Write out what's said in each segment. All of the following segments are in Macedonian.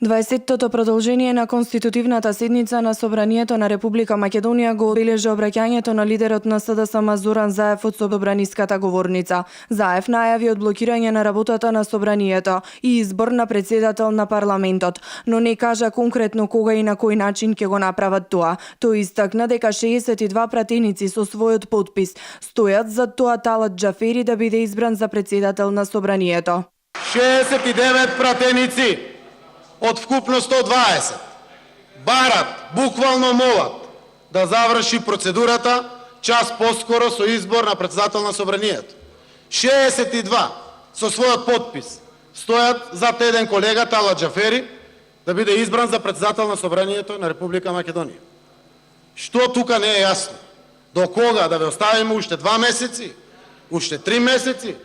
20-тото продолжение на конститутивната седница на Собранието на Република Македонија го обележа обраќањето на лидерот на СДСМ Зоран Заев од собраниската говорница. Заев најави одблокирање на работата на Собранието и избор на председател на парламентот, но не кажа конкретно кога и на кој начин ќе го направат тоа. Тој истакна дека 62 пратеници со својот потпис стојат за тоа Талат Џафери да биде избран за председател на Собранието. 69 пратеници од вкупно 120 барат, буквално молат да заврши процедурата час поскоро со избор на председател на Собранието. 62 со својот подпис стојат за еден колега Талат Џафери да биде избран за председател на Собранието на Република Македонија. Што тука не е јасно? До кога да ве оставиме уште 2 месеци? Уште 3 месеци?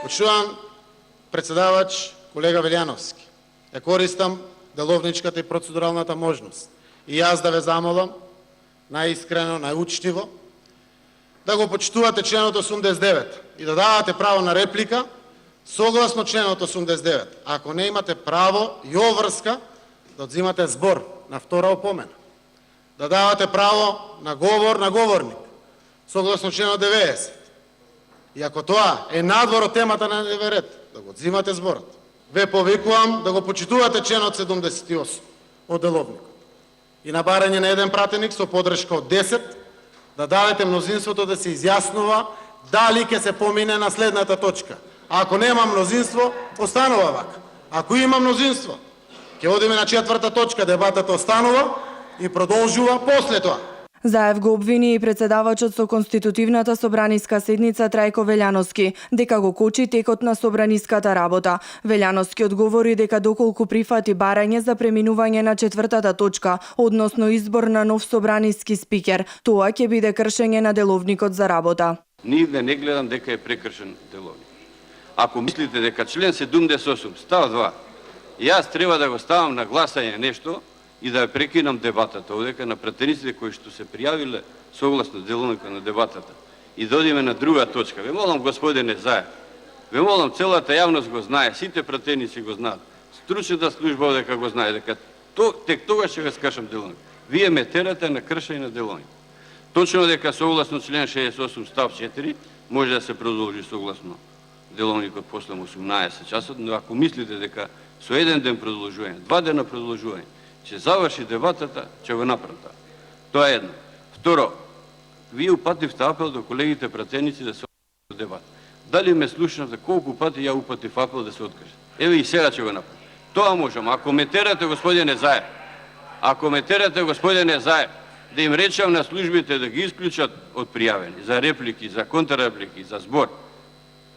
Почувам председавач колега Велјановски. Ја користам деловничката и процедуралната можност. И јас да ве замолам, најискрено, најучтиво, да го почитувате членот 89 и да давате право на реплика согласно членот 89. Ако не имате право и обврска, да одзимате збор на втора опомена. Да давате право на говор на говорник, согласно членот 90. И ако тоа е надвор од темата на дневен ред, да го одзимате зборот. Ве повикувам да го почитувате членот 78 од деловникот. И на барање на еден пратеник со подршка од 10, да дадете мнозинството да се изјаснува дали ќе се помине на следната точка. Ако нема мнозинство, останува вака. Ако има мнозинство, ќе одиме на четврта точка, дебатата останува и продолжува после тоа. Заев го обвини и председавачот со конститутивната собраниска седница Трајко Велјановски дека го кочи текот на собраниската работа. Велјановски одговори дека доколку прифати барање за преминување на четвртата точка, односно избор на нов собраниски спикер, тоа ќе биде кршење на деловникот за работа. Нигде не гледам дека е прекршен деловник. Ако мислите дека член 78 став 2, јас треба да го ставам на гласање нешто и да прекинам дебатата одека на пратениците кои што се пријавиле согласно деловникот на дебатата и да одиме на друга точка. Ве молам, господине Заев, ве молам, целата јавност го знае, сите пратеници го знаат, стручната служба одека го знае, дека тек тогаш ќе го скажам деловник. Вие ме терате на кршење на деловник. Точно дека согласно член 68 став 4 може да се продолжи согласно деловникот после 18 часот, но ако мислите дека со еден ден продолжување, 2 дена продолжување, ќе заврши дебатата, ќе го направи. Тоа е едно. Второ, вие упативте апел до колегите пратеници да се откажат дебат. Дали ме слушнавте колку пати ја упатив апел да се откажат? Еве и сега ќе го направи. Тоа можам. Ако ме терате, господине Заев, да им речам на службите да ги исклучат од пријавени за реплики, за контрреплики, за збор,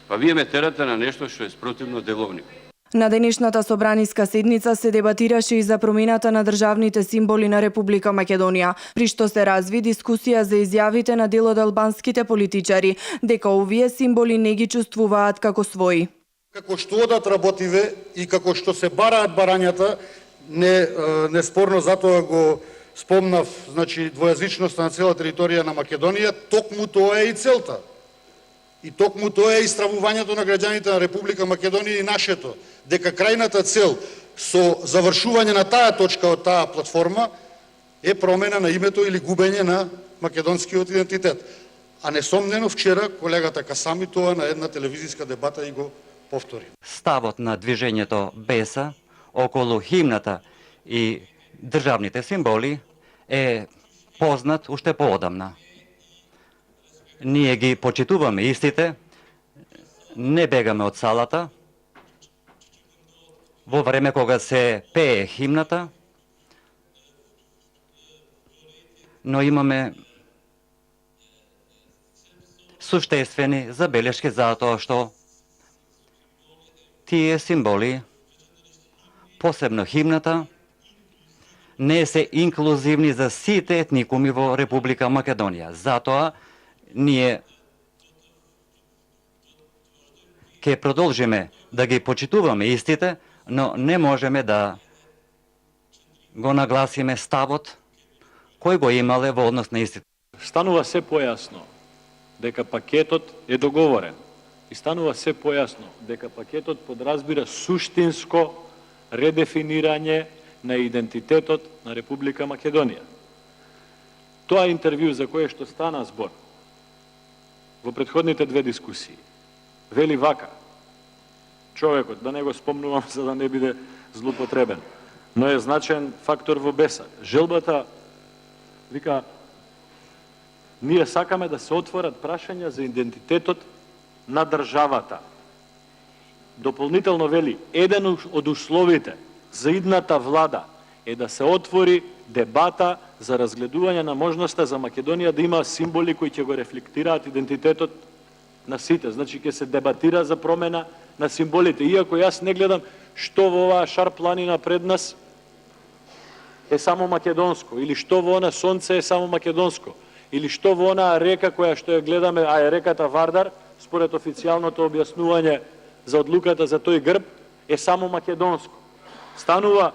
па вие ме терате на нешто што е спротивно деловникот. На денешната собраниска седница се дебатираше и за промената на државните символи на Република Македонија, при што се разви дискусија за изјавите на дел од албанските политичари дека овие символи не ги чувствуваат како своји. Како што одат работиве и како што се бараат барањата, неспорно затоа го спомнав, значи двојазичноста на цела територија на Македонија, токму тоа е и целта. И токму тоа е истравувањето на граѓаните на Република Македонија и нашето, дека крајната цел со завршување на таа точка од таа платформа е промена на името или губење на македонскиот идентитет. А несомнено вчера колегата Касами тоа на една телевизиска дебата и го повтори. Ставот на движењето БЕСА околу химната и државните символи е познат уште поодамна. Ние ги почитуваме истите, не бегаме од салата. Во време кога се пее химната, но имаме суштествени забелешки за тоа што тие символи, посебно химната, не се инклузивни за сите етникуми во Република Македонија. Затоа ние ќе продолжиме да ги почитуваме истите, но не можеме да го нагласиме ставот кој го имале во однос на истите. Станува се појасно дека пакетот е договорен и станува се појасно дека пакетот подразбира суштинско редефинирање на идентитетот на Република Македонија. Тоа интервју за кое што стана збор во претходните две дискусии вели вака, човекот, да не го спомнувам за да не биде злоупотребен, но е значен фактор во Бесак. Желбата, вика, ние сакаме да се отворат прашања за идентитетот на државата. Дополнително вели, еден од условите за идната влада е да се отвори дебата за разгледување на можноста за Македонија да има символи кои ќе го рефлектираат идентитетот на сите. Значи, ќе се дебатира за промена на символите. Иако јас не гледам што во оваа шар планина пред нас е само македонско, или што во она сонце е само македонско, или што во онаа река која што ја гледаме, а е реката Вардар, според официјалното објаснување за одлуката за тој грб, е само македонско. Станува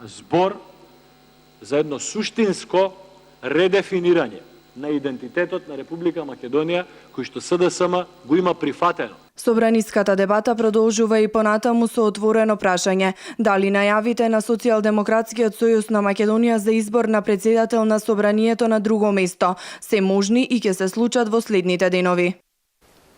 збор за едно суштинско редефинирање на идентитетот на Република Македонија, кој што СДСМ го има прифатено. Собраниската дебата продолжува и понатаму со отворено прашање дали најавите на Социјалдемократскиот сојуз на Македонија за избор на претседател на собранието на друго место се можни и ќе се случат во следните денови.